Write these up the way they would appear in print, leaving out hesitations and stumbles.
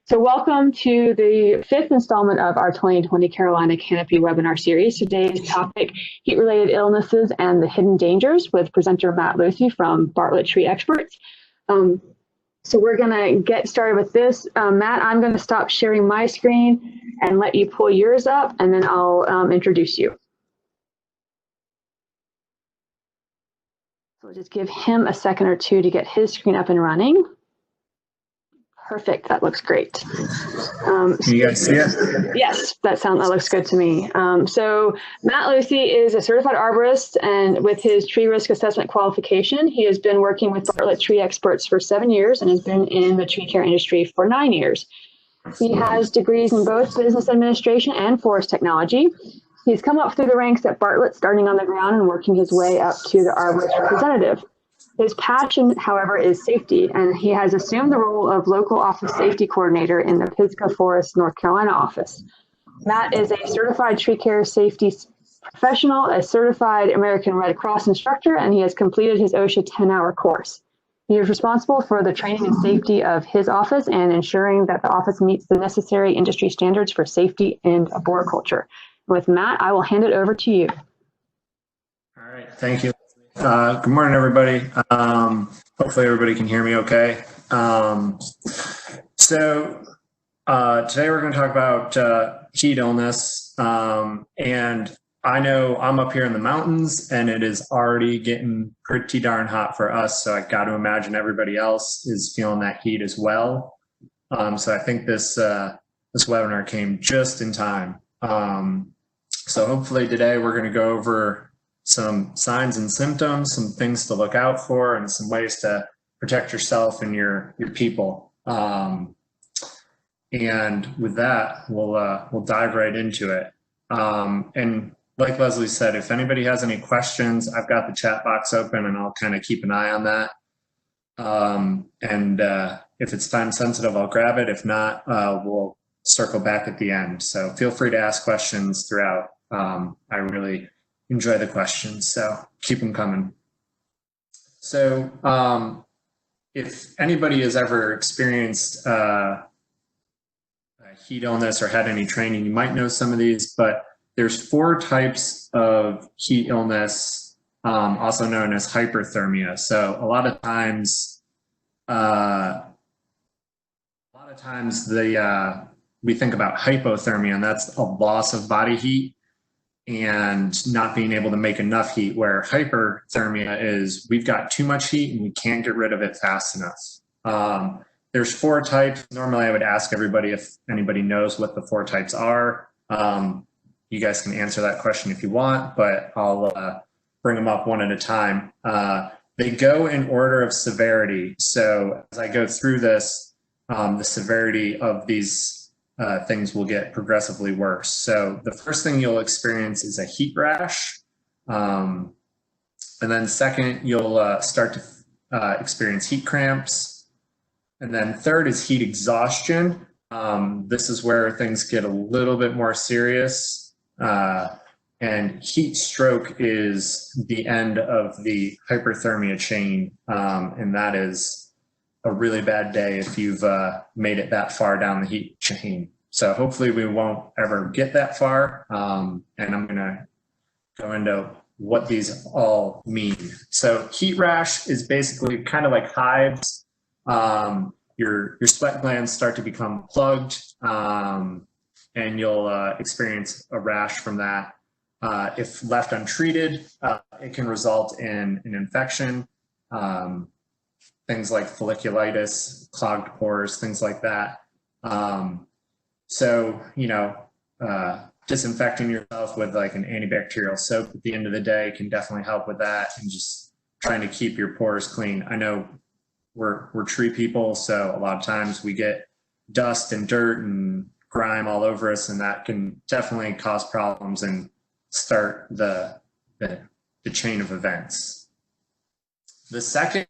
So welcome to the fifth installment of our 2020 Carolina Canopy webinar series. Today's topic, heat-related illnesses and the hidden dangers, with presenter Matt Lucy from Bartlett Tree Experts. So we're gonna get started with this. Matt, I'm gonna stop sharing my screen and let you pull yours up, and then I'll introduce you. So we'll just give him a second or two to get his screen up and running. Perfect. That looks great. Can you guys see it? Yes, that looks good to me. So Matt Lucy is a certified arborist, and with his tree risk assessment qualification, he has been working with Bartlett Tree Experts for 7 years and has been in the tree care industry for 9 years. He has degrees in both business administration and forest technology. He's come up through the ranks at Bartlett, starting on the ground and working his way up to the arborist representative. His passion, however, is safety, and he has assumed the role of local office safety coordinator in the Pisgah Forest, North Carolina office. Matt is a certified tree care safety professional, a certified American Red Cross instructor, and he has completed his OSHA 10-hour course. He is responsible for the training and safety of his office and ensuring that the office meets the necessary industry standards for safety in arboriculture. With Matt, I will hand it over to you. All right, thank you. Good morning, everybody. Hopefully everybody can hear me okay. Today we're going to talk about heat illness. And I know I'm up here in the mountains and it is already getting pretty darn hot for us. So I got to imagine everybody else is feeling that heat as well. So I think this webinar came just in time. So hopefully today we're going to go over some signs and symptoms, some things to look out for, and some ways to protect yourself and your people. And with that, we'll dive right into it. And like Leslie said, if anybody has any questions, I've got the chat box open and I'll kind of keep an eye on that. If it's time sensitive, I'll grab it. If not, we'll circle back at the end. So feel free to ask questions throughout. I really enjoy the questions, so keep them coming. So if anybody has ever experienced heat illness or had any training, you might know some of these, but there's 4 types of heat illness, also known as hyperthermia. So a lot of times we think about hypothermia, and that's a loss of body heat and not being able to make enough heat, where hyperthermia is we've got too much heat and we can't get rid of it fast enough. There's 4 types. Normally I would ask everybody if anybody knows what the 4 types are. You guys can answer that question if you want, but I'll bring them up one at a time. They go in order of severity. So as I go through this, the severity of these things will get progressively worse. So the first thing you'll experience is a heat rash. And then second, you'll start to experience heat cramps. And then third is heat exhaustion. This is where things get a little bit more serious. And heat stroke is the end of the hyperthermia chain. And that is a really bad day if you've made it that far down the heat chain. So hopefully we won't ever get that far. And I'm gonna go into what these all mean. So heat rash is basically kind of like hives. Your sweat glands start to become plugged, and you'll experience a rash from that. If left untreated, it can result in an infection. Things like folliculitis, clogged pores, things like that. So, disinfecting yourself with like an antibacterial soap at the end of the day can definitely help with that, and just trying to keep your pores clean. I know we're tree people, so a lot of times we get dust and dirt and grime all over us, and that can definitely cause problems and start the chain of events. The second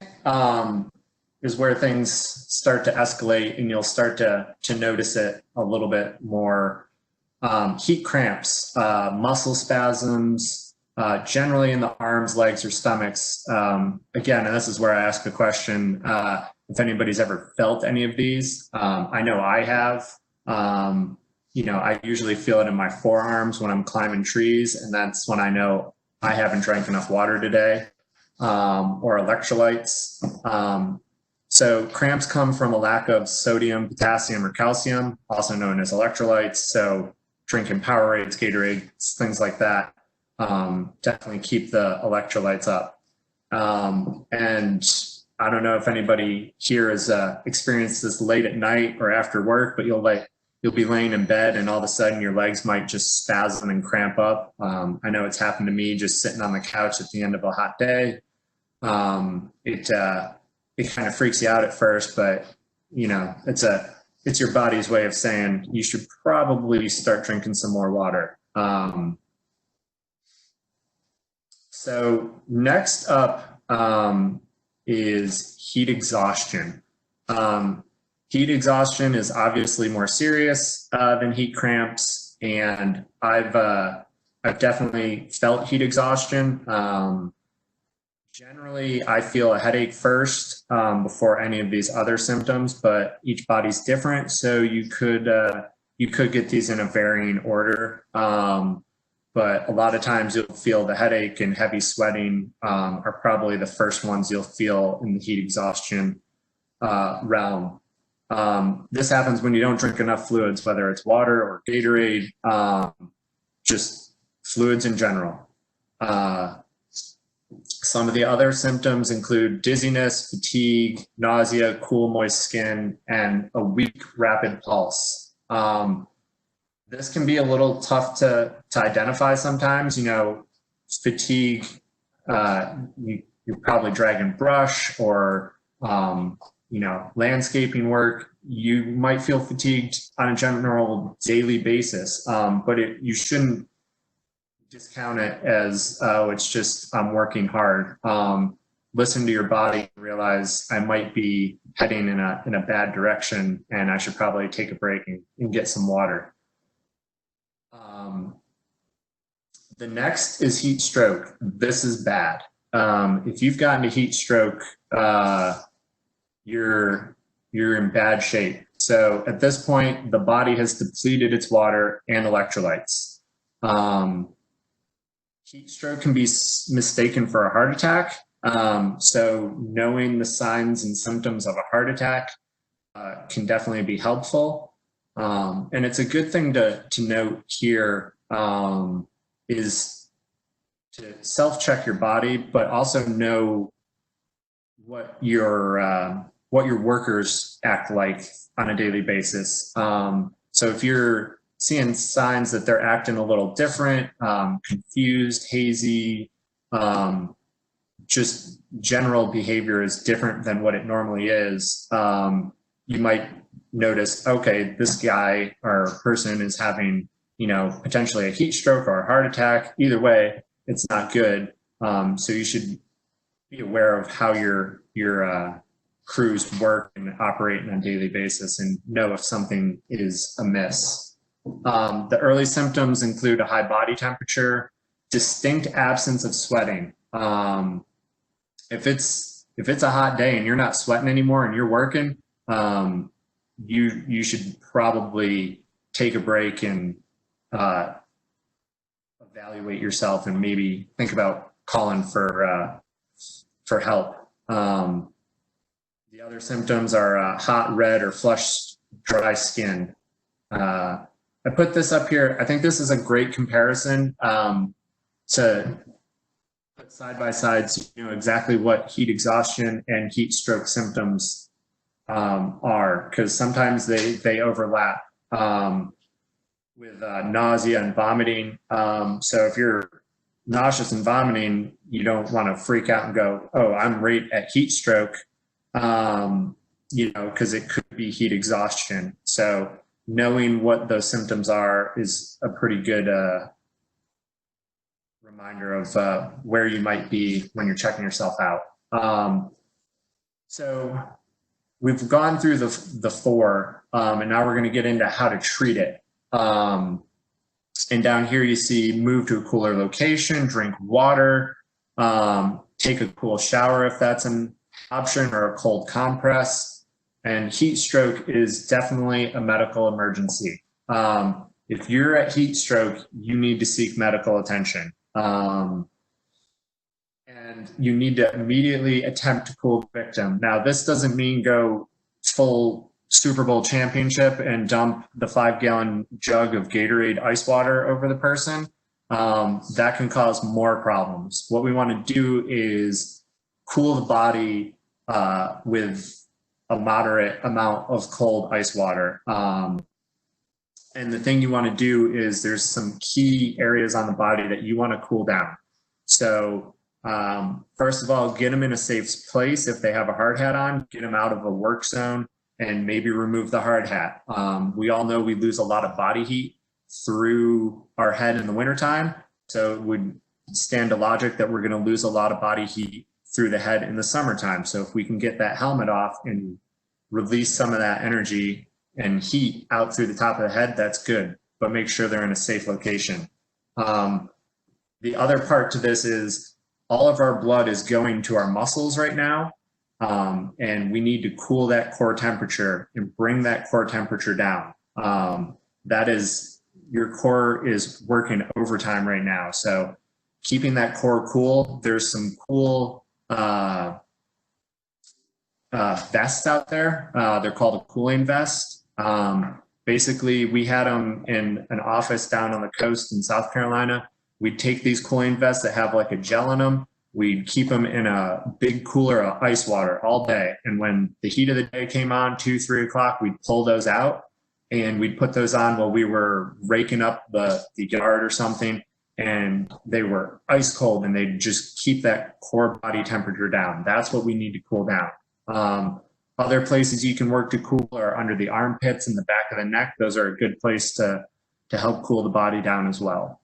is where things start to escalate, and you'll start to notice it a little bit more. Heat cramps, muscle spasms, generally in the arms, legs, or stomachs. Again, and this is where I ask a question, if anybody's ever felt any of these. I know I have. I usually feel it in my forearms when I'm climbing trees, and that's when I know I haven't drank enough water today, or electrolytes. So cramps come from a lack of sodium, potassium, or calcium, also known as electrolytes. So drinking Powerades, Gatorades, things like that, definitely keep the electrolytes up. And I don't know if anybody here has experienced this late at night or after work, but you'll be laying in bed and all of a sudden your legs might just spasm and cramp up. I know it's happened to me just sitting on the couch at the end of a hot day. It kind of freaks you out at first, but it's your body's way of saying you should probably start drinking some more water. So next up is heat exhaustion. Heat exhaustion is obviously more serious than heat cramps, and I've definitely felt heat exhaustion. Generally, I feel a headache first before any of these other symptoms, but each body's different, so you could get these in a varying order. But a lot of times you'll feel the headache and heavy sweating are probably the first ones you'll feel in the heat exhaustion realm. This happens when you don't drink enough fluids, whether it's water or Gatorade, just fluids in general. Some of the other symptoms include dizziness, fatigue, nausea, cool, moist skin, and a weak, rapid pulse. This can be a little tough to identify sometimes. Fatigue, you're probably dragging brush or, landscaping work. You might feel fatigued on a general daily basis, but you shouldn't discount it as, it's just I'm working hard. Listen to your body and realize I might be heading in a bad direction and I should probably take a break and get some water. The next is heat stroke. This is bad. If you've gotten a heat stroke, you're in bad shape. So at this point, the body has depleted its water and electrolytes. Heat stroke can be mistaken for a heart attack. So knowing the signs and symptoms of a heart attack can definitely be helpful. And it's a good thing to note here is to self-check your body, but also know what your workers act like on a daily basis. So if you're seeing signs that they're acting a little different, confused, hazy, just general behavior is different than what it normally is, you might notice, okay, this guy or person is having, potentially a heat stroke or a heart attack. Either way, it's not good. So you should be aware of how your crews work and operate on a daily basis and know if something is amiss. The early symptoms include a high body temperature, distinct absence of sweating. If it's a hot day and you're not sweating anymore and you're working, you should probably take a break and evaluate yourself and maybe think about calling for help. The other symptoms are hot, red, or flushed, dry skin. I put this up here. I think this is a great comparison to put side by side so you know exactly what heat exhaustion and heat stroke symptoms are, because sometimes they overlap with nausea and vomiting. So if you're nauseous and vomiting, you don't want to freak out and go, oh, I'm right at heat stroke, because it could be heat exhaustion. So knowing what those symptoms are is a pretty good reminder of where you might be when you're checking yourself out. So we've gone through the four, and now we're going to get into how to treat it. And down here you see move to a cooler location, drink water, take a cool shower if that's an option or a cold compress. And heat stroke is definitely a medical emergency. If you're at heat stroke, you need to seek medical attention. And you need to immediately attempt to cool the victim. Now, this doesn't mean go full Super Bowl championship and dump the 5-gallon jug of Gatorade ice water over the person. That can cause more problems. What we want to do is cool the body with a moderate amount of cold ice water. And the thing you want to do is there's some key areas on the body that you want to cool down. So first of all, get them in a safe place. If they have a hard hat on, get them out of a work zone and maybe remove the hard hat. We all know we lose a lot of body heat through our head in the wintertime. So it would stand to logic that we're going to lose a lot of body heat through the head in the summertime. So if we can get that helmet off and release some of that energy and heat out through the top of the head, that's good, but make sure they're in a safe location. The other part to this is all of our blood is going to our muscles right now. And we need to cool that core temperature and bring that core temperature down. That is, your core is working overtime right now. So keeping that core cool, there's some cool vests out there. They're called a cooling vest. Basically, we had them in an office down on the coast in South Carolina. We'd take these cooling vests that have like a gel in them. We'd keep them in a big cooler of ice water all day. And when the heat of the day came on, 2, 3 o'clock, we'd pull those out and we'd put those on while we were raking up the yard or something. And they were ice cold and they'd just keep that core body temperature down. That's what we need to cool down. Other places you can work to cool are under the armpits and the back of the neck. Those are a good place to help cool the body down as well.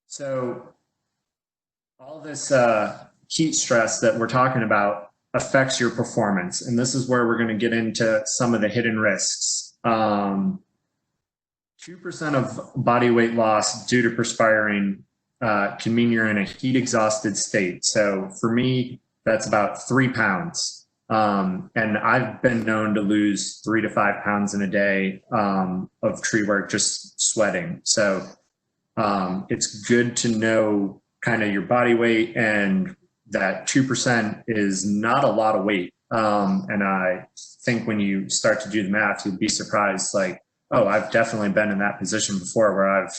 So all this heat stress that we're talking about affects your performance. And this is where we're going to get into some of the hidden risks. 2% of body weight loss due to perspiring can mean you're in a heat exhausted state. So for me, that's about 3 pounds. And I've been known to lose 3 to 5 pounds in a day of tree work, just sweating. So it's good to know kind of your body weight, and that 2% is not a lot of weight. And I think when you start to do the math, you'll be surprised, like, oh, I've definitely been in that position before where I've,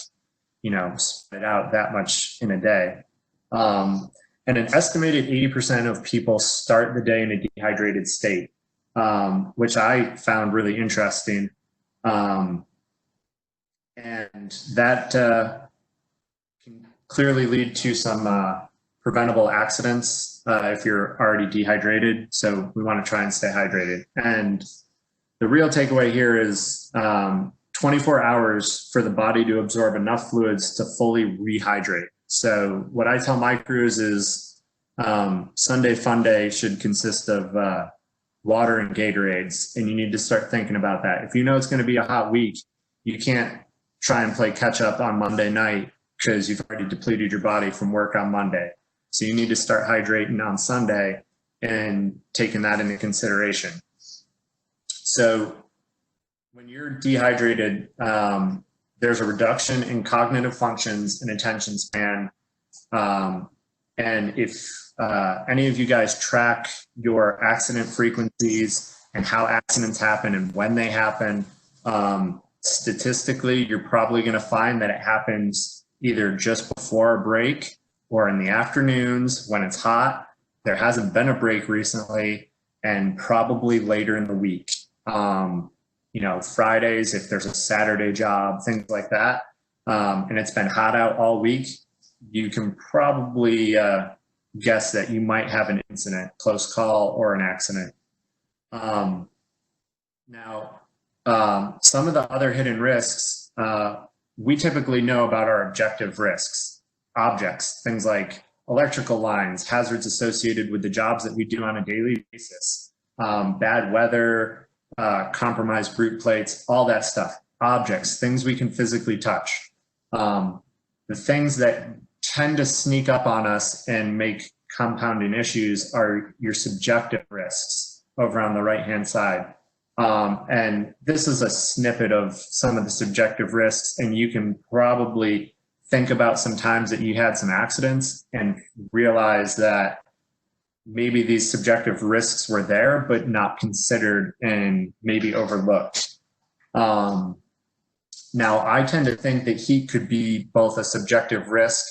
sweat out that much in a day. And an estimated 80% of people start the day in a dehydrated state, which I found really interesting. And that can clearly lead to some preventable accidents if you're already dehydrated. So we want to try and stay hydrated. And the real takeaway here is 24 hours for the body to absorb enough fluids to fully rehydrate. So what I tell my crews is Sunday fun day should consist of water and Gatorades, and you need to start thinking about that. If you know it's going to be a hot week, you can't try and play catch up on Monday night because you've already depleted your body from work on Monday. So you need to start hydrating on Sunday and taking that into consideration. So when you're dehydrated, there's a reduction in cognitive functions and attention span. And if any of you guys track your accident frequencies and how accidents happen and when they happen, statistically, you're probably going to find that it happens either just before a break or in the afternoons when it's hot. There hasn't been a break recently, and probably later in the week. Fridays, if there's a Saturday job, things like that, and it's been hot out all week, you can probably guess that you might have an incident, close call, or an accident. Now, some of the other hidden risks, we typically know about our objective risks, objects, things like electrical lines, hazards associated with the jobs that we do on a daily basis, bad weather, compromised brute plates, all that stuff, objects, things we can physically touch. The things that tend to sneak up on us and make compounding issues are your subjective risks over on the right-hand side. And this is a snippet of some of the subjective risks, and you can probably think about some times that you had some accidents and realize that maybe these subjective risks were there, but not considered and maybe overlooked. Now, I tend to think that heat could be both a subjective risk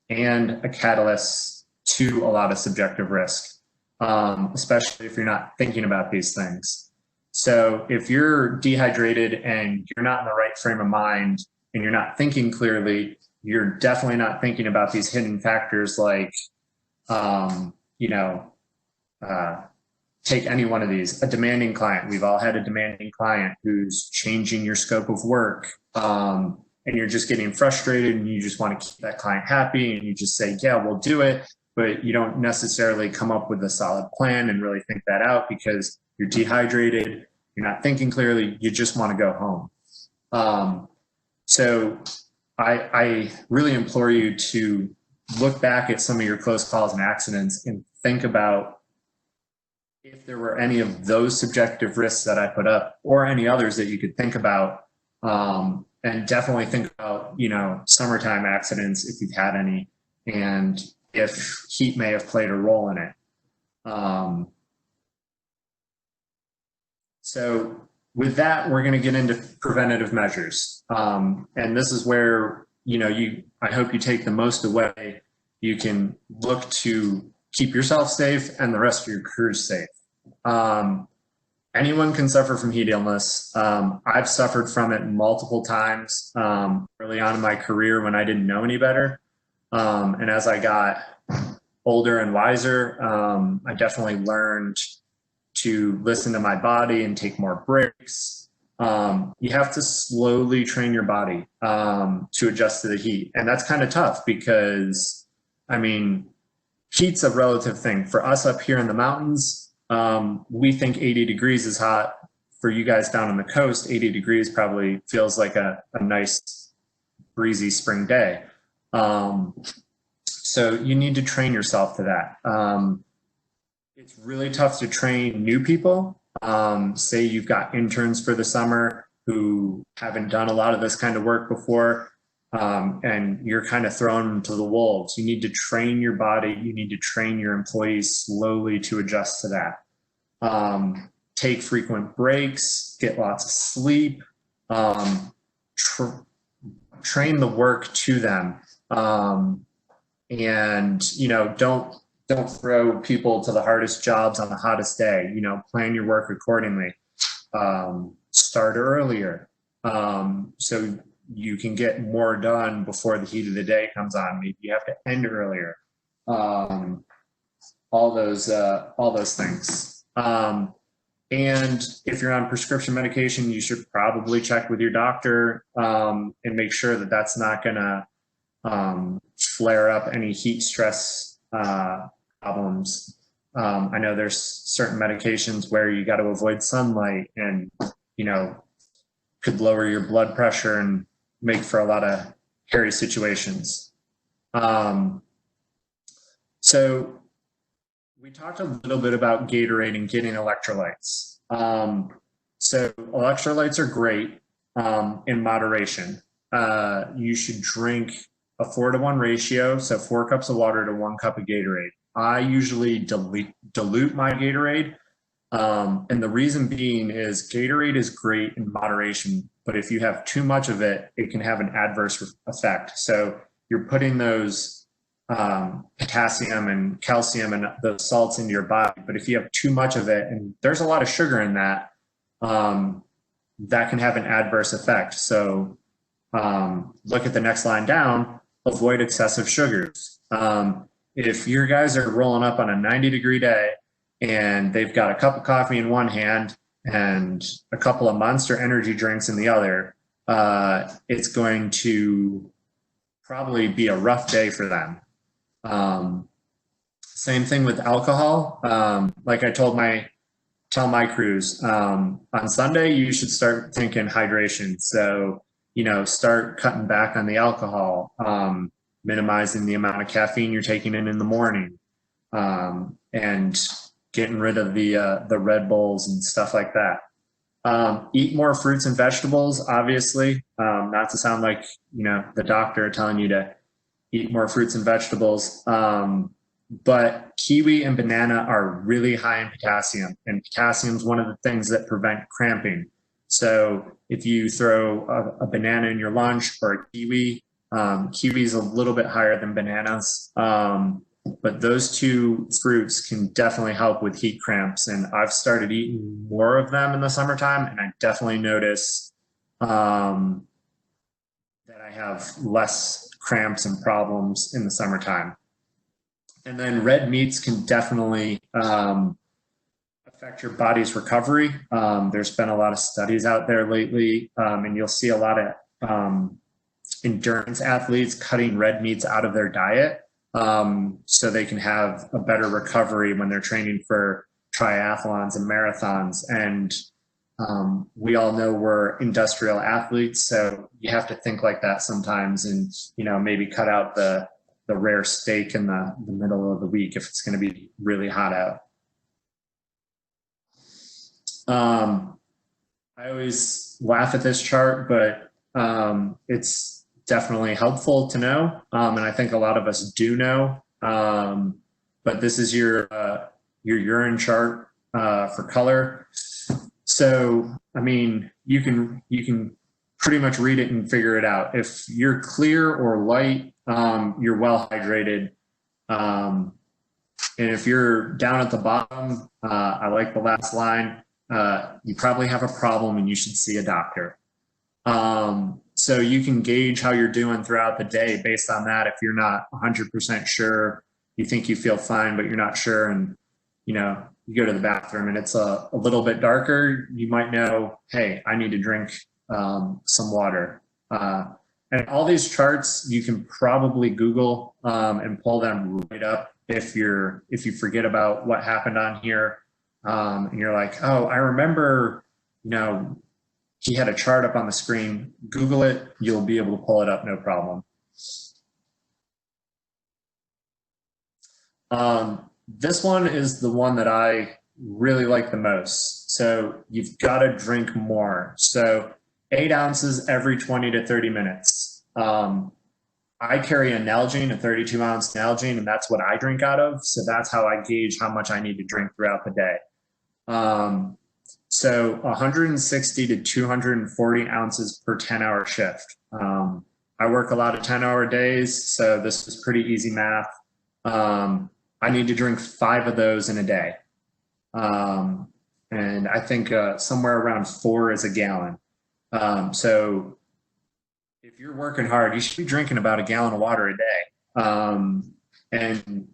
and a catalyst to a lot of subjective risk, especially if you're not thinking about these things. So if you're dehydrated and you're not in the right frame of mind and you're not thinking clearly, you're definitely not thinking about these hidden factors like, take any one of these, a demanding client. We've all had a demanding client who's changing your scope of work, and you're just getting frustrated and you just want to keep that client happy and you just say, yeah, we'll do it. But you don't necessarily come up with a solid plan and really think that out because you're dehydrated, you're not thinking clearly, you just want to go home. So I really implore you to look back at some of your close calls and accidents and think about if there were any of those subjective risks that I put up or any others that you could think about. And definitely think about, summertime accidents if you've had any, and if heat may have played a role in it. So with that, we're going to get into preventative measures. And this is where, I hope you take the most away. You can look to keep yourself safe and the rest of your crew safe. Anyone can suffer from heat illness. I've suffered from it multiple times early on in my career when I didn't know any better. And as I got older and wiser, I definitely learned to listen to my body and take more breaks. You have to slowly train your body to adjust to the heat. And that's kind of tough because, heat's a relative thing. For us up here in the mountains, we think 80 degrees is hot. For you guys down on the coast, 80 degrees probably feels like a nice breezy spring day. So you need to train yourself to that. It's really tough to train new people. Say you've got interns for the summer who haven't done a lot of this kind of work before, and you're kind of throwing them to the wolves. You need to train your body. You need to train your employees slowly to adjust to that. Take frequent breaks, get lots of sleep, train the work to them. And, don't throw people to the hardest jobs on the hottest day. Plan your work accordingly. Start earlier so you can get more done before the heat of the day comes on. Maybe you have to end earlier. All those things. And if you're on prescription medication, you should probably check with your doctor and make sure that that's not going to flare up any heat stress problems. I know there's certain medications where you got to avoid sunlight and, could lower your blood pressure and make for a lot of hairy situations. So we talked a little bit about Gatorade and getting electrolytes. So electrolytes are great in moderation. You should drink a 4-to-1 ratio, so 4 cups of water to 1 cup of Gatorade. I usually dilute my Gatorade, and the reason being is Gatorade is great in moderation, but if you have too much of it, it can have an adverse effect. So you're putting those potassium and calcium and the salts into your body, but if you have too much of it, and there's a lot of sugar in that, that can have an adverse effect. So look at the next line down, avoid excessive sugars. If your guys are rolling up on a 90-degree day and they've got a cup of coffee in one hand and a couple of Monster energy drinks in the other, it's going to probably be a rough day for them. Same thing with alcohol. Like I tell my crews, on Sunday, you should start thinking hydration. So, start cutting back on the alcohol. minimizing the amount of caffeine you're taking in the morning, and getting rid of the Red Bulls and stuff like that. Eat more fruits and vegetables, obviously, not to sound like, the doctor telling you to eat more fruits and vegetables. But kiwi and banana are really high in potassium, and potassium is one of the things that prevent cramping. So if you throw a banana in your lunch or a kiwi, kiwi is a little bit higher than bananas. But those two fruits can definitely help with heat cramps. And I've started eating more of them in the summertime, and I definitely notice that I have less cramps and problems in the summertime. And then red meats can definitely affect your body's recovery. There's been a lot of studies out there lately, and you'll see a lot of endurance athletes cutting red meats out of their diet, so they can have a better recovery when they're training for triathlons and marathons. And we all know we're industrial athletes, so you have to think like that sometimes, and maybe cut out the rare steak in the middle of the week if it's going to be really hot out. I always laugh at this chart, but it's definitely helpful to know, and I think a lot of us do know. But this is your urine chart for color. So, I mean, you can pretty much read it and figure it out. If you're clear or light, you're well hydrated. And if you're down at the bottom, I like the last line, you probably have a problem and you should see a doctor. So you can gauge how you're doing throughout the day based on that. If you're not 100% sure, you think you feel fine, but you're not sure, and you go to the bathroom and it's a little bit darker, you might know, hey, I need to drink some water. And all these charts you can probably Google and pull them right up if you forget about what happened on here, and you're like, oh, I remember, he had a chart up on the screen. Google it, you'll be able to pull it up, no problem. This one is the one that I really like the most. So you've got to drink more. So 8 ounces every 20 to 30 minutes. I carry a Nalgene, a 32-ounce Nalgene, and that's what I drink out of. So that's how I gauge how much I need to drink throughout the day. So 160 to 240 ounces per 10-hour shift. I work a lot of 10-hour days, so this is pretty easy math. I need to drink 5 of those in a day. And I think somewhere around 4 is a gallon. So if you're working hard, you should be drinking about a gallon of water a day. And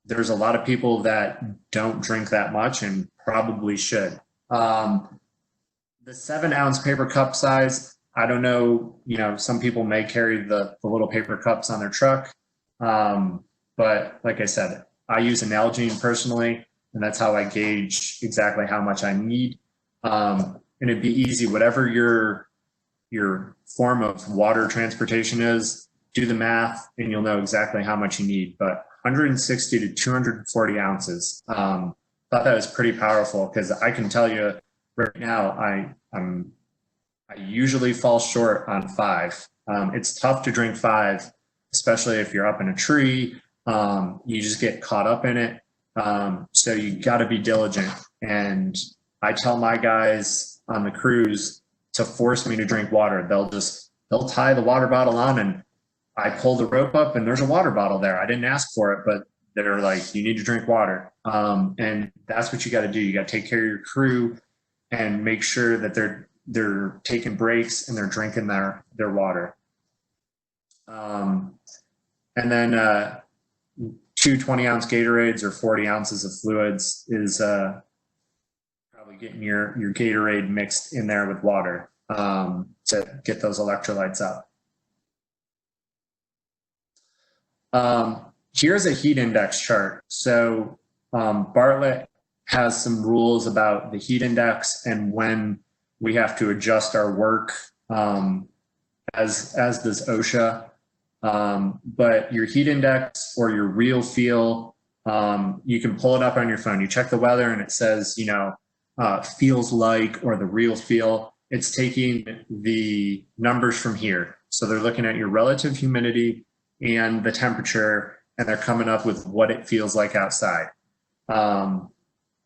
there's a lot of people that don't drink that much and probably should. The 7-ounce paper cup size, I don't know, some people may carry the little paper cups on their truck. But like I said, I use an Nalgene personally, and that's how I gauge exactly how much I need. And it'd be easy, whatever your form of water transportation is, do the math and you'll know exactly how much you need. But 160 to 240 ounces. Thought that was pretty powerful, because I can tell you right now, I usually fall short on 5. It's tough to drink 5, especially if you're up in a tree. You just get caught up in it. So you got to be diligent. And I tell my guys on the cruise to force me to drink water. They'll tie the water bottle on, and I pull the rope up and there's a water bottle there. I didn't ask for it, but they're like, you need to drink water. And that's what you got to do. You got to take care of your crew and make sure that they're taking breaks and they're drinking their water. And then 2 20-ounce Gatorades or 40 ounces of fluids is probably getting your Gatorade mixed in there with water to get those electrolytes up. Here's a heat index chart. So Bartlett has some rules about the heat index and when we have to adjust our work, as does OSHA. But your heat index or your real feel, you can pull it up on your phone. You check the weather and it says, you know, feels like, or the real feel. It's taking the numbers from here. So they're looking at your relative humidity and the temperature, and they're coming up with what it feels like outside.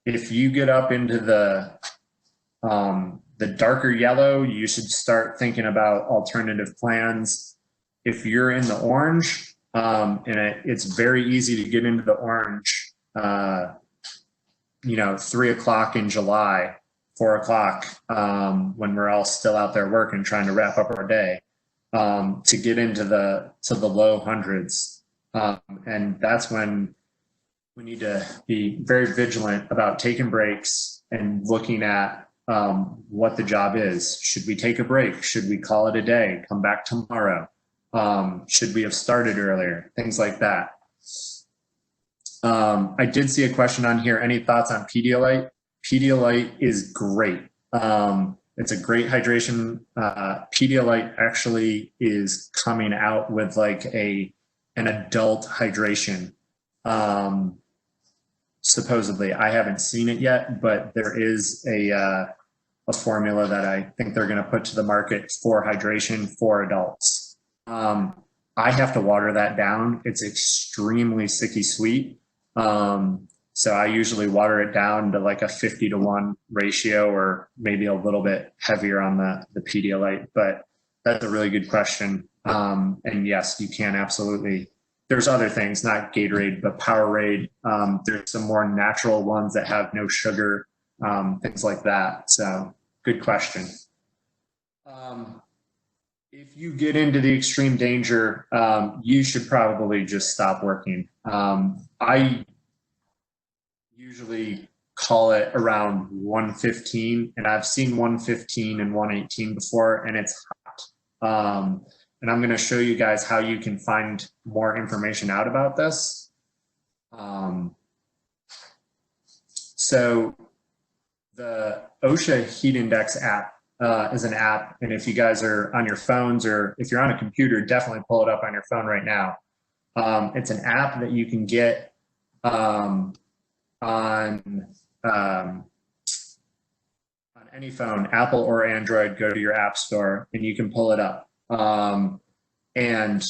If you get up into the darker yellow, you should start thinking about alternative plans. If you're in the orange, and it's very easy to get into the orange, you know, 3 o'clock in July, 4 o'clock, when we're all still out there working, trying to wrap up our day, to get into the low hundreds. And that's when we need to be very vigilant about taking breaks and looking at what the job is. Should we take a break? Should we call it a day? Come back tomorrow? Should we have started earlier? Things like that. I did see a question on here. Any thoughts on Pedialyte? Pedialyte is great. It's a great hydration. Pedialyte actually is coming out with like an adult hydration. Supposedly, I haven't seen it yet, but there is a formula that I think they're going to put to the market for hydration for adults. I have to water that down. It's extremely sicky sweet. So I usually water it down to like a 50-to-1 ratio, or maybe a little bit heavier on the Pedialyte, but that's a really good question. And yes, you can absolutely. There's other things, not Gatorade, but Powerade. There's some more natural ones that have no sugar, things like that. So good question. If you get into the extreme danger, you should probably just stop working. I usually call it around 115, and I've seen 115 and 118 before, and it's hot. And I'm going to show you guys how you can find more information out about this. So the OSHA Heat Index app is an app, and if you guys are on your phones, or if you're on a computer, definitely pull it up on your phone right now. It's an app that you can get on any phone, Apple or Android. Go to your app store and you can pull it up. And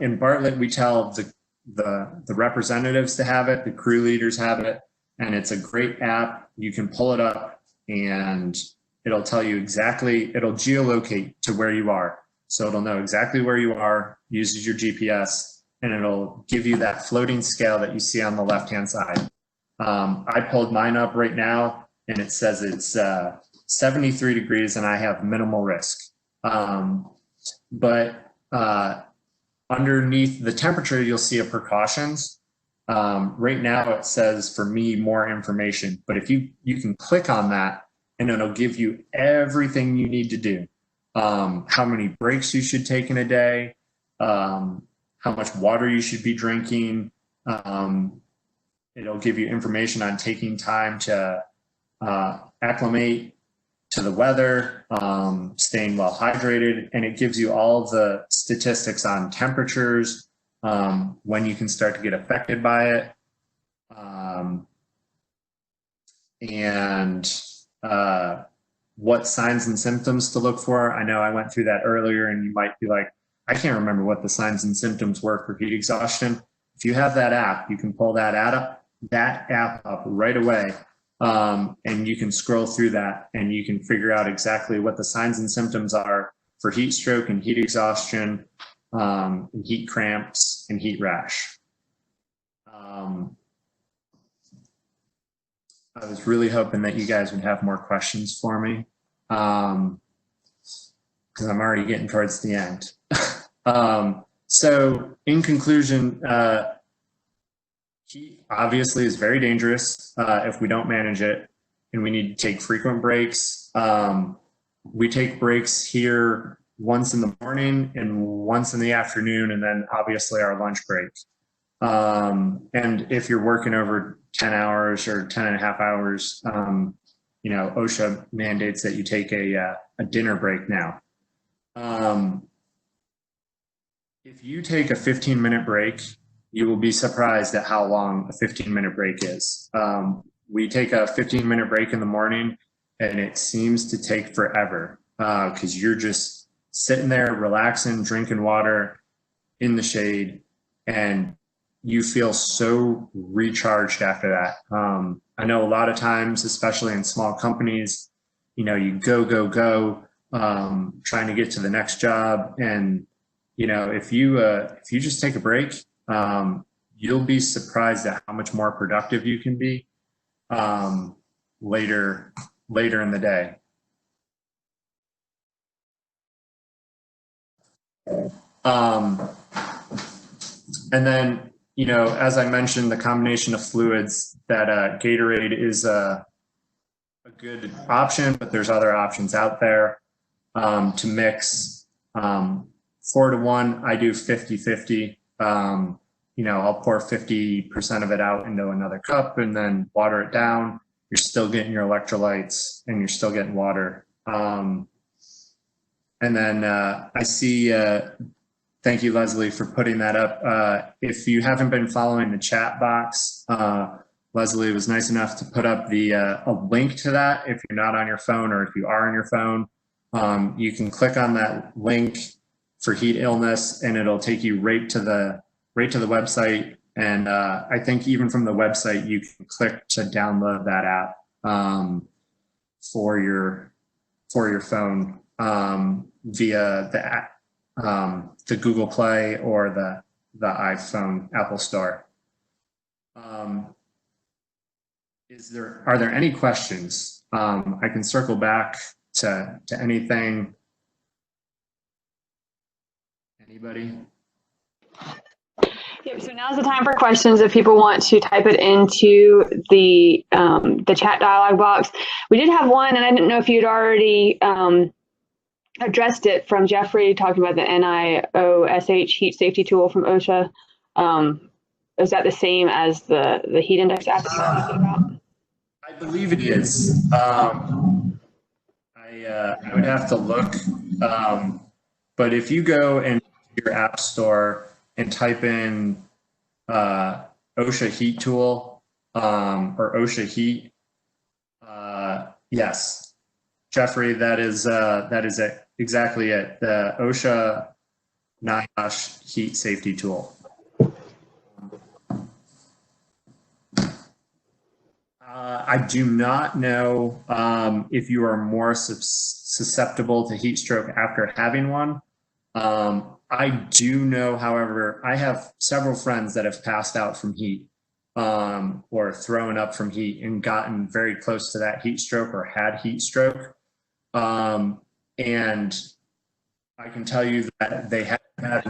in Bartlett, we tell the representatives to have it, the crew leaders have it, and it's a great app. You can pull it up and it'll tell you exactly, it'll geolocate to where you are. So it'll know exactly where you are, uses your GPS, and it'll give you that floating scale that you see on the left-hand side. I pulled mine up right now and it says it's 73 degrees and I have minimal risk. But underneath the temperature, you'll see a precautions. Right now it says, for me, more information, but if you can click on that and it'll give you everything you need to do. How many breaks you should take in a day, how much water you should be drinking. It'll give you information on taking time to acclimate to the weather, staying well hydrated, and it gives you all the statistics on temperatures, when you can start to get affected by it, and what signs and symptoms to look for. I know I went through that earlier, and you might be like, I can't remember what the signs and symptoms were for heat exhaustion. If you have that app, you can pull that app up right away. And you can scroll through that and you can figure out exactly what the signs and symptoms are for heat stroke and heat exhaustion, and heat cramps and heat rash. I was really hoping that you guys would have more questions for me, because I'm already getting towards the end. So in conclusion, heat obviously is very dangerous if we don't manage it, and we need to take frequent breaks. We take breaks here once in the morning and once in the afternoon, and then obviously our lunch break. And if you're working over 10 hours or 10 and a half hours, you know, OSHA mandates that you take a dinner break now. If you take a 15-minute break, you will be surprised at how long a 15-minute break is. We take a 15-minute break in the morning, and it seems to take forever because you're just sitting there relaxing, drinking water in the shade, and you feel so recharged after that. I know a lot of times, especially in small companies, you go, trying to get to the next job. And, if you just take a break, you'll be surprised at how much more productive you can be later in the day. And then, as I mentioned, the combination of fluids, that Gatorade is a good option, but there's other options out there to mix. 4-to-1, I do 50-50. I'll pour 50% of it out into another cup and then water it down. You're still getting your electrolytes and you're still getting water. And then I see, thank you, Leslie, for putting that up. If you haven't been following the chat box, Leslie was nice enough to put up a link to that. If you're not on your phone, or if you are on your phone, you can click on that link for heat illness, and it'll take you right to the website. And I think even from the website, you can click to download that app for your phone via the app. The Google Play or the iPhone Apple Store. Are there any questions? I can circle back to anything. Anybody? Yep, so now's the time for questions if people want to type it into the chat dialog box. We did have one, and I didn't know if you'd already addressed it, from Jeffrey talking about the NIOSH heat safety tool from OSHA. Is that the same as the heat index app that you were talking about? I believe it is. I would have to look. But if you go into your app store and type in OSHA heat tool or OSHA heat, yes, Jeffrey, that is it. Exactly it. The OSHA NIOSH heat safety tool. I do not know if you are more susceptible to heat stroke after having one. I do know, however, I have several friends that have passed out from heat or thrown up from heat and gotten very close to that heat stroke or had heat stroke. And I can tell you that they had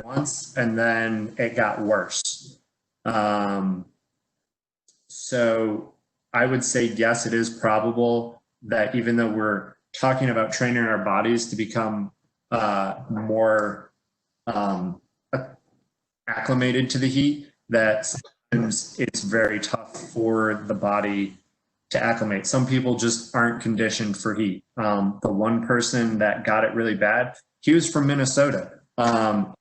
once and then it got worse. So I would say, yes, it is probable that even though we're talking about training our bodies to become more acclimated to the heat, that sometimes it's very tough for the body to acclimate. Some people just aren't conditioned for heat. The one person that got it really bad, he was from Minnesota.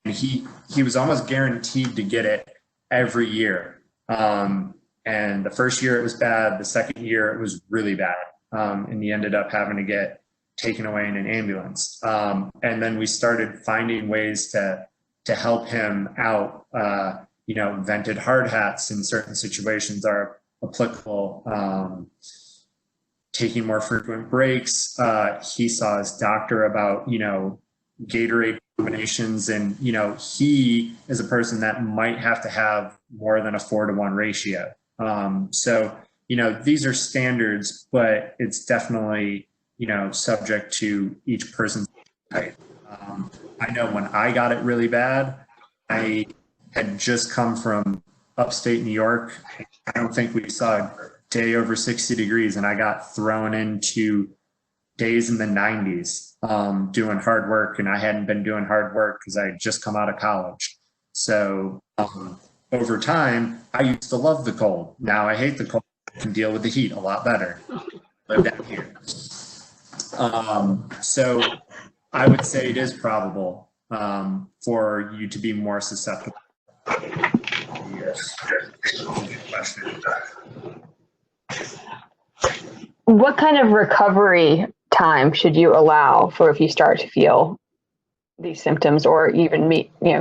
He was almost guaranteed to get it every year. And the first year it was bad. The second year it was really bad. And he ended up having to get taken away in an ambulance. And then we started finding ways to help him out. Vented hard hats in certain situations are applicable. Taking more frequent breaks. He saw his doctor about, Gatorade combinations, and, he is a person that might have to have more than a 4-to-1 ratio. So, these are standards, but it's definitely, subject to each person's type. I know when I got it really bad, I had just come from upstate New York. I don't think we saw a day over 60 degrees, and I got thrown into days in the 90s doing hard work, and I hadn't been doing hard work because I had just come out of college. So over time, I used to love the cold. Now I hate the cold. I can deal with the heat a lot better. Live down here. So I would say it is probable for you to be more susceptible. Yes. Good question. What kind of recovery time should you allow for if you start to feel these symptoms, or even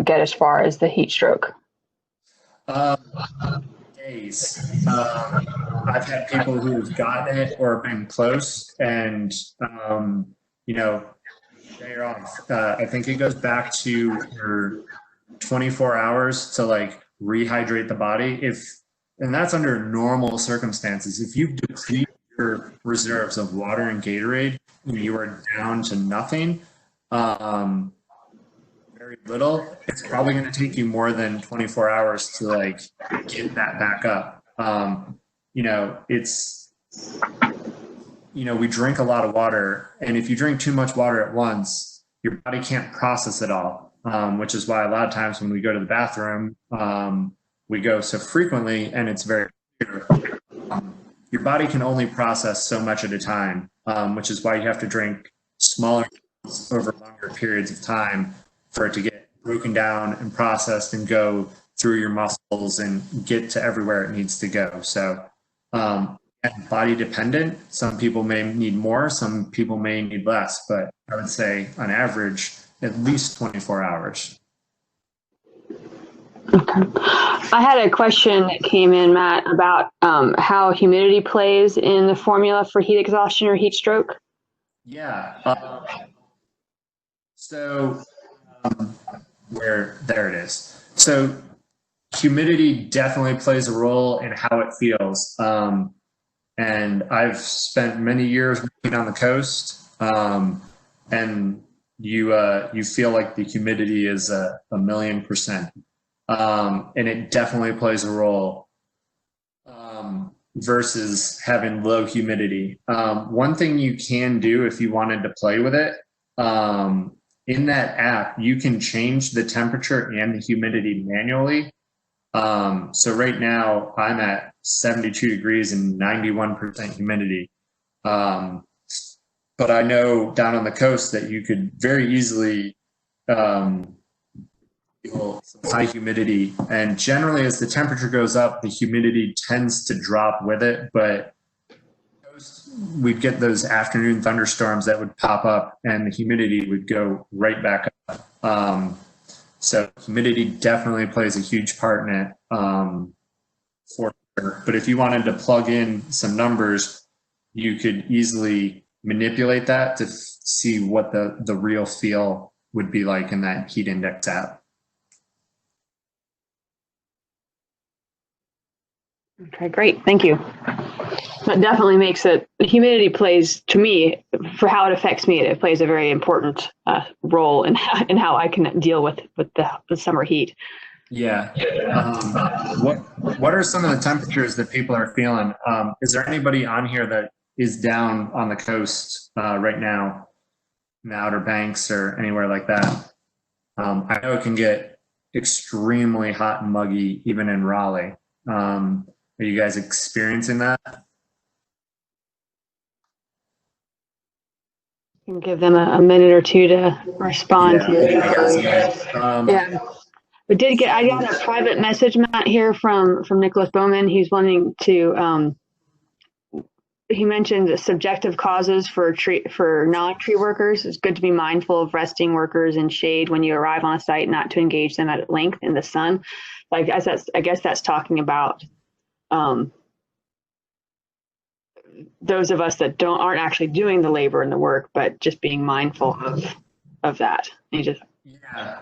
get as far as the heat stroke? Days. I've had people who've gotten it or been close, and they're off. I think it goes back to your 24 hours to like rehydrate the body. And that's under normal circumstances. If you deplete your reserves of water and Gatorade, you are down to nothing. Very little. It's probably going to take you more than 24 hours to like get that back up. We drink a lot of water, and if you drink too much water at once, your body can't process it all, which is why a lot of times when we go to the bathroom, we go so frequently, and it's very clear. Your body can only process so much at a time, which is why you have to drink smaller amounts over longer periods of time for it to get broken down and processed and go through your muscles and get to everywhere it needs to go. So body dependent. Some people may need more, some people may need less, but I would say on average, at least 24 hours. Okay. I had a question that came in, Matt, about how humidity plays in the formula for heat exhaustion or heat stroke. Yeah. There it is. So humidity definitely plays a role in how it feels. And I've spent many years working on the coast, and you feel like the humidity is a 1,000,000%. And it definitely plays a role versus having low humidity. One thing you can do if you wanted to play with it, in that app, you can change the temperature and the humidity manually. So right now I'm at 72 degrees and 91% humidity. But I know down on the coast that you could very easily feel some high humidity, and generally as the temperature goes up, the humidity tends to drop with it, but we'd get those afternoon thunderstorms that would pop up and the humidity would go right back up. So humidity definitely plays a huge part in it, for sure. But if you wanted to plug in some numbers, you could easily manipulate that to see what the real feel would be like in that heat index app. Okay, great. Thank you. That definitely makes it, humidity plays, to me, for how it affects me, it plays a very important role in how I can deal with the summer heat. Yeah. What are some of the temperatures that people are feeling? Is there anybody on here that is down on the coast right now, in the Outer Banks or anywhere like that? I know it can get extremely hot and muggy even in Raleigh. Are you guys experiencing that? You can give them a minute or two to respond. Yeah. I got a private message, Matt, here from Nicholas Bowman. He's wanting to, he mentioned subjective causes for non-tree workers. It's good to be mindful of resting workers in shade when you arrive on a site, not to engage them at length in the sun. I guess that's talking about those of us that aren't actually doing the labor and the work, but just being mindful of that. Yeah.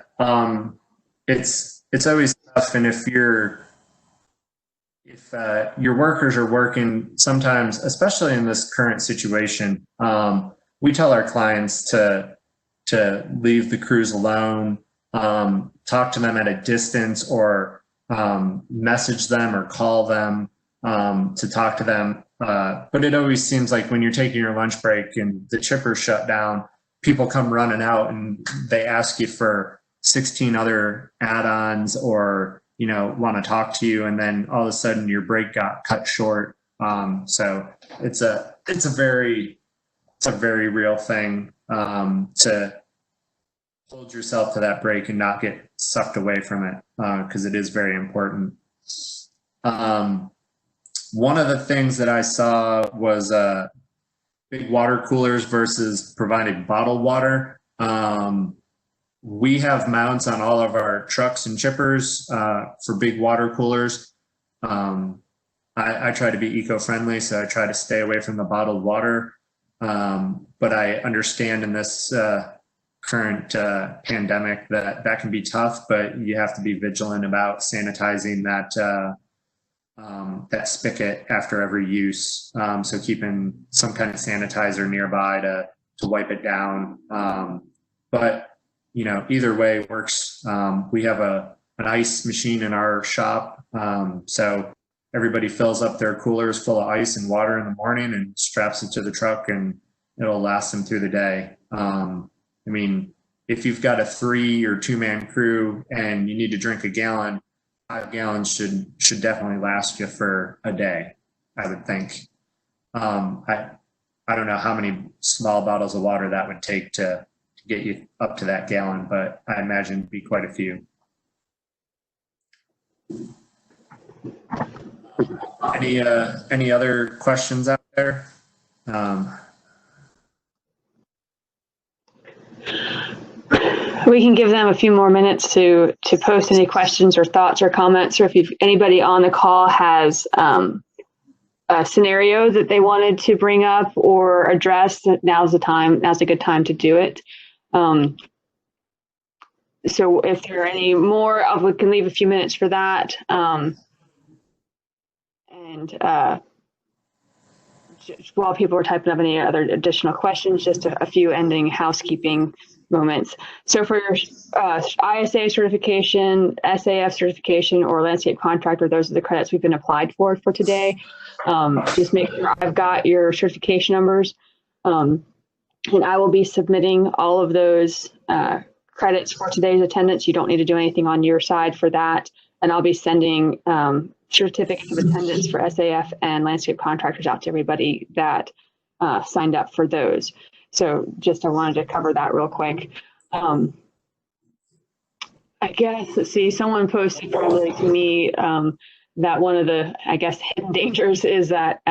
It's always tough, and if your workers are working, sometimes, especially in this current situation, we tell our clients to leave the crews alone, talk to them at a distance, or message them or call them to talk to them. But it always seems like when you're taking your lunch break and the chipper's shut down, people come running out and they ask you for 16 other add-ons, or want to talk to you, and then all of a sudden your break got cut short. So it's a very real thing to hold yourself to that break and not get sucked away from it, because it is very important. One of the things that I saw was big water coolers versus providing bottled water. We have mounts on all of our trucks and chippers for big water coolers. I try to be eco-friendly, so I try to stay away from the bottled water. But I understand in this current pandemic that can be tough, but you have to be vigilant about sanitizing that spigot after every use. So keeping some kind of sanitizer nearby to wipe it down. But you know, either way works. We have an ice machine in our shop, so everybody fills up their coolers full of ice and water in the morning and straps it to the truck, and it'll last them through the day. I mean, if you've got a 3 or 2 man crew and you need to drink a gallon, 5 gallons should definitely last you for a day, I would think. I don't know how many small bottles of water that would take to get you up to that gallon, but I imagine it'd be quite a few. Any other questions out there? We can give them a few more minutes to post any questions or thoughts or comments, or if anybody on the call has a scenario that they wanted to bring up or address, now's a good time to do it. So if there are any more, we can leave a few minutes for that. Just while people are typing up any other additional questions, just a few ending housekeeping moments. So for your ISA certification, SAF certification, or landscape contractor, those are the credits we've been applied for today. Just make sure I've got your certification numbers. And I will be submitting all of those credits for today's attendance. You don't need to do anything on your side for that. And I'll be sending certificates of attendance for SAF and landscape contractors out to everybody that signed up for those. So I wanted to cover that real quick. I guess, let's see, someone posted probably to me that one of the, I guess, hidden dangers is that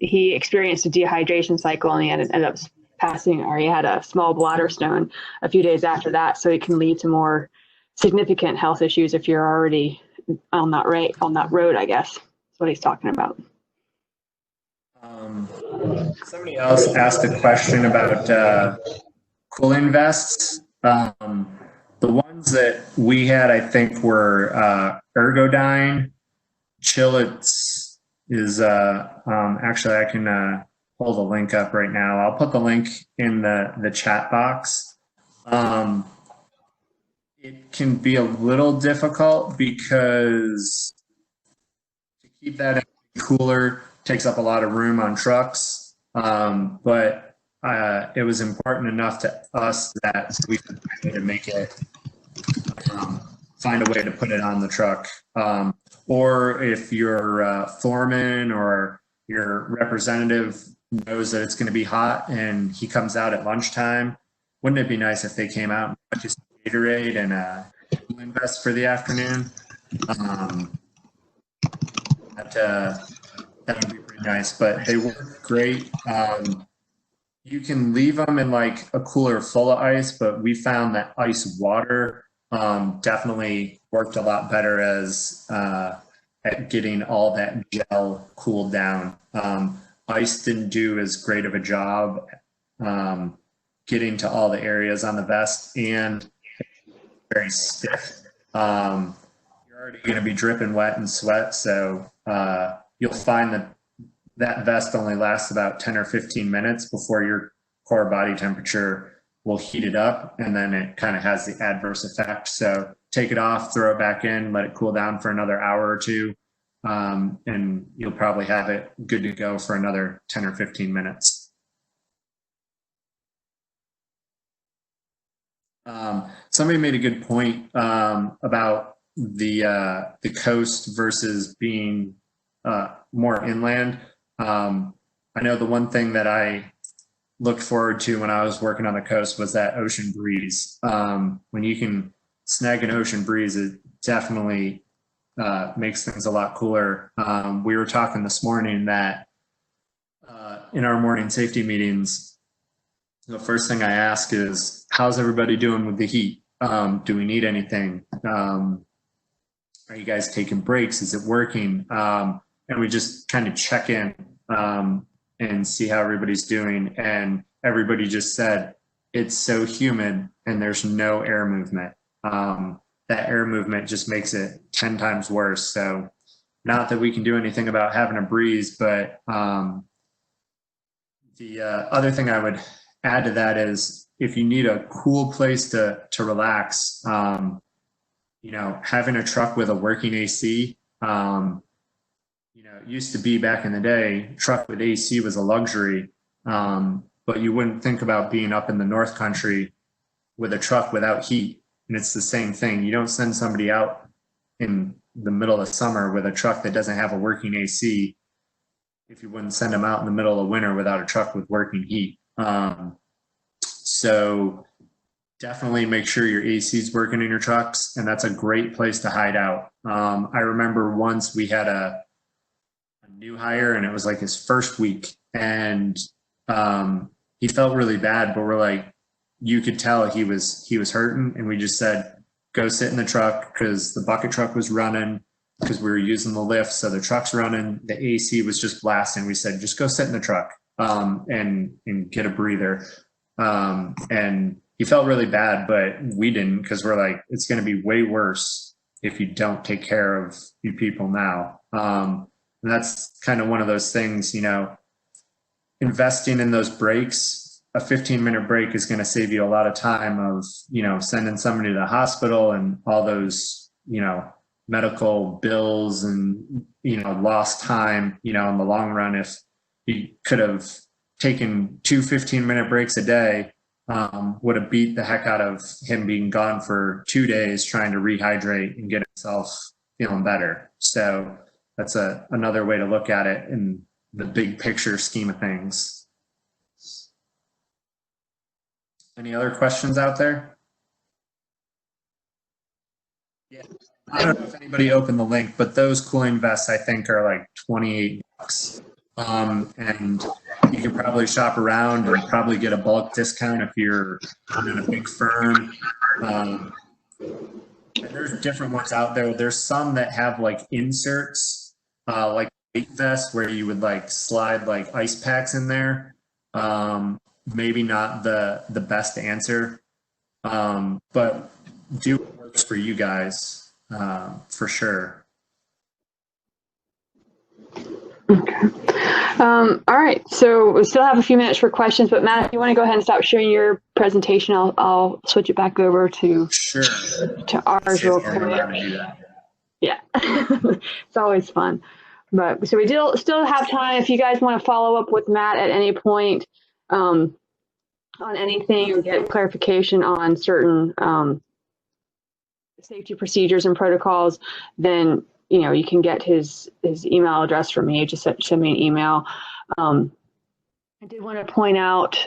he experienced a dehydration cycle and he ended up passing, or he had a small bladder stone a few days after that. So it can lead to more significant health issues if you're already on that road, I guess. That's what he's talking about. Somebody else asked a question about cooling vests. The ones that we had, I think, were Ergodyne. Chillets is actually, I can pull the link up right now. I'll put the link in the chat box. It can be a little difficult because to keep that in the cooler takes up a lot of room on trucks, but it was important enough to us that we could make it, find a way to put it on the truck. Or if your foreman or your representative knows that it's going to be hot and he comes out at lunchtime, wouldn't it be nice if they came out and put you some Gatorade and a cooling vest for the afternoon? That would be pretty nice, but they work great. You can leave them in like a cooler full of ice, but we found that ice water definitely worked a lot better as at getting all that gel cooled down. Ice didn't do as great of a job getting to all the areas on the vest, and very stiff. You're already going to be dripping wet and sweat, so you'll find that vest only lasts about 10 or 15 minutes before your core body temperature will heat it up, and then it kind of has the adverse effect. So take it off, throw it back in, let it cool down for another hour or two, and you'll probably have it good to go for another 10 or 15 minutes. Somebody made a good point about the coast versus being more inland. I know the one thing that I looked forward to when I was working on the coast was that ocean breeze. When you can snag an ocean breeze, it definitely makes things a lot cooler. We were talking this morning that in our morning safety meetings, the first thing I ask is, how's everybody doing with the heat? Do we need anything? Are you guys taking breaks? Is it working? And we just kind of check in and see how everybody's doing. And everybody just said, it's so humid and there's no air movement. That air movement just makes it 10 times worse. So not that we can do anything about having a breeze, but the other thing I would add to that is if you need a cool place to relax, you know, having a truck with a working AC, you know, it used to be back in the day, truck with AC was a luxury, but you wouldn't think about being up in the North Country with a truck without heat. And it's the same thing. You don't send somebody out in the middle of summer with a truck that doesn't have a working AC if you wouldn't send them out in the middle of winter without a truck with working heat. So definitely make sure your AC is working in your trucks, and that's a great place to hide out. I remember once we had a new hire, and it was like his first week, and he felt really bad, but we're like, you could tell he was hurting, and we just said, go sit in the truck, because the bucket truck was running, because we were using the lift, so the truck's running, the AC was just blasting. We said, just go sit in the truck and get a breather. And he felt really bad, but we didn't, because we're like, it's going to be way worse if you don't take care of you people now. And that's kind of one of those things, you know, investing in those breaks. A 15-minute break is going to save you a lot of time of, you know, sending somebody to the hospital and all those, you know, medical bills and, you know, lost time, you know, in the long run. If you could have taken 2 15-minute breaks a day, would have beat the heck out of him being gone for 2 days trying to rehydrate and get himself feeling better. So that's another way to look at it in the big picture scheme of things. Any other questions out there? Yeah. I don't know if anybody opened the link, but those cooling vests I think are like $28. And you can probably shop around and probably get a bulk discount if you're in a big firm. There's different ones out there. There's some that have like inserts, like weight vests where you would like slide like ice packs in there. Maybe not the best answer, but do what works for you guys. For sure. Okay. All right. So we still have a few minutes for questions, but Matt, if you want to go ahead and stop sharing your presentation, I'll switch it back over to ours real quick. Yeah, it's always fun. But so we still have time if you guys want to follow up with Matt at any point on anything or get clarification on certain safety procedures and protocols, then you know you can get his email address from me. Just send me an email. I did want to point out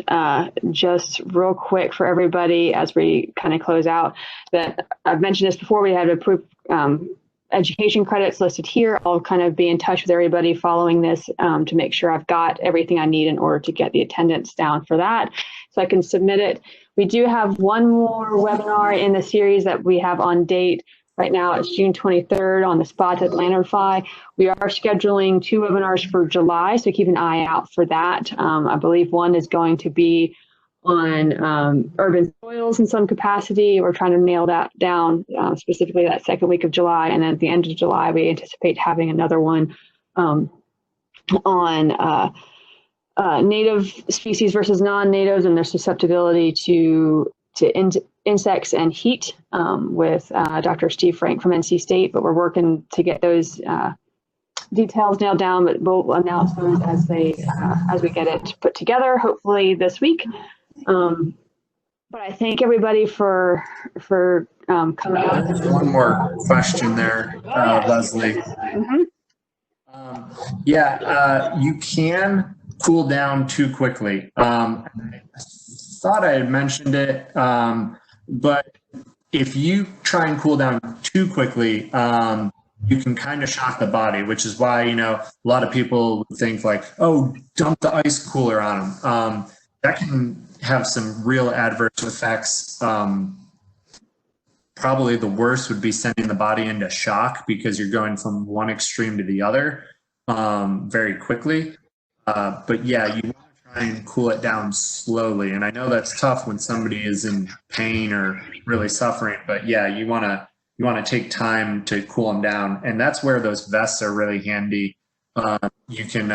just real quick for everybody as we kind of close out that I've mentioned this before. We had approved education credits listed here. I'll kind of be in touch with everybody following this to make sure I've got everything I need in order to get the attendance down for that, so I can submit it. We do have one more webinar in the series that we have on date. Right now it's June 23rd on the spot at Lanternfly. We are scheduling 2 webinars for July, so keep an eye out for that. I believe one is going to be on urban soils in some capacity. We're trying to nail that down specifically that second week of July. And then at the end of July, we anticipate having another one on native species versus non-natives and their susceptibility to insects and heat with Dr. Steve Frank from NC State, but we're working to get those details nailed down, but we'll announce those as we get it put together, hopefully this week. But I thank everybody for coming out. There's one more question there, Leslie. Mm-hmm. You can cool down too quickly. I thought I had mentioned it, but if you try and cool down too quickly, you can kind of shock the body, which is why, a lot of people think like, oh, dump the ice cooler on them. That can have some real adverse effects. Probably the worst would be sending the body into shock because you're going from one extreme to the other very quickly. But yeah, you want to try and cool it down slowly. And I know that's tough when somebody is in pain or really suffering, but yeah, you want to take time to cool them down. And that's where those vests are really handy. You could,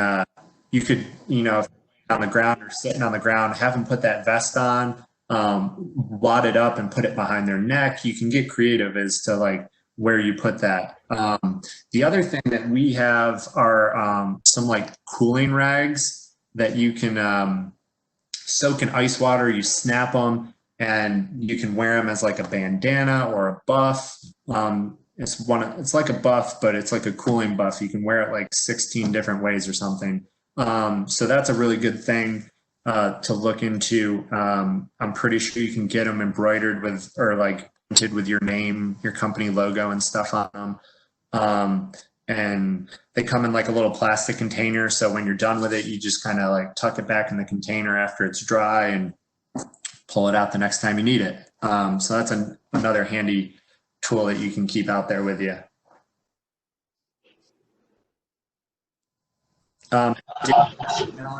if you're on the ground or sitting on the ground, have them put that vest on, wad it up and put it behind their neck. You can get creative as to like where you put that. The other thing that we have are some like cooling rags that you can soak in ice water. You snap them and you can wear them as like a bandana or a buff. It's like a buff, but it's like a cooling buff. You can wear it like 16 different ways or something. So that's a really good thing to look into. I'm pretty sure you can get them embroidered with or like printed with your name, your company logo and stuff on them. And they come in like a little plastic container. So when you're done with it, you just kind of like tuck it back in the container after it's dry and pull it out the next time you need it. So that's another handy tool that you can keep out there with you. In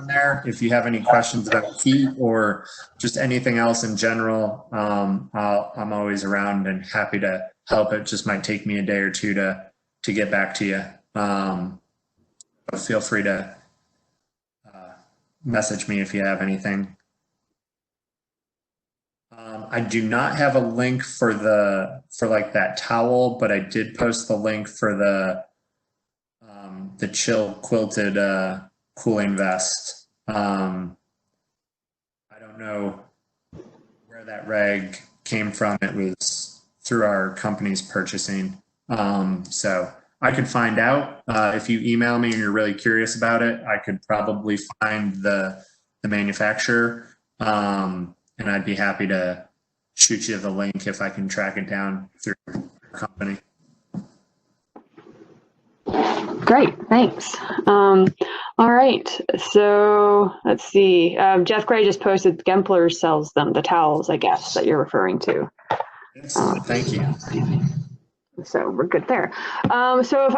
there, if you have any questions about heat or just anything else in general, I'm always around and happy to help. It just might take me a day or two to get back to you. But feel free to message me if you have anything. I do not have a link for like that towel, but I did post the link for the chill quilted cooling vest. I don't know where that rag came from. It was through our company's purchasing. So I could find out if you email me and you're really curious about it. I could probably find the manufacturer, and I'd be happy to shoot you the link if I can track it down through your company. Great, thanks. All right, so let's see. Jeff Gray just posted Gempler sells them, the towels, I guess, that you're referring to. Thank you. So we're good there. So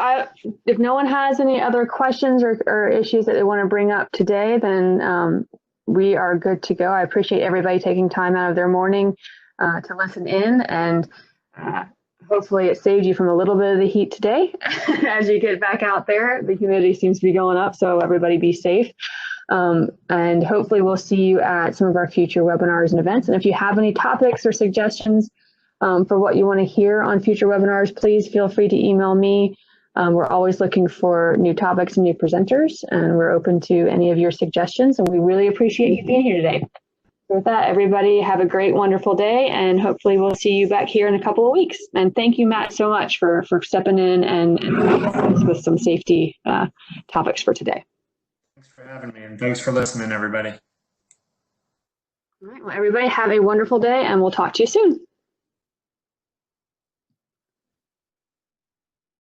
if no one has any other questions or issues that they want to bring up today, then we are good to go. I appreciate everybody taking time out of their morning to listen in, and hopefully it saved you from a little bit of the heat today. As you get back out there, the humidity seems to be going up, so everybody be safe. And hopefully we'll see you at some of our future webinars and events. And if you have any topics or suggestions for what you want to hear on future webinars, please feel free to email me. We're always looking for new topics and new presenters, and we're open to any of your suggestions, and we really appreciate you being here today. So with that, everybody have a great, wonderful day, and hopefully we'll see you back here in a couple of weeks. And thank you, Matt, so much for stepping in and with some safety topics for today. Thanks for having me, and thanks for listening, everybody. All right, well, everybody have a wonderful day, and we'll talk to you soon.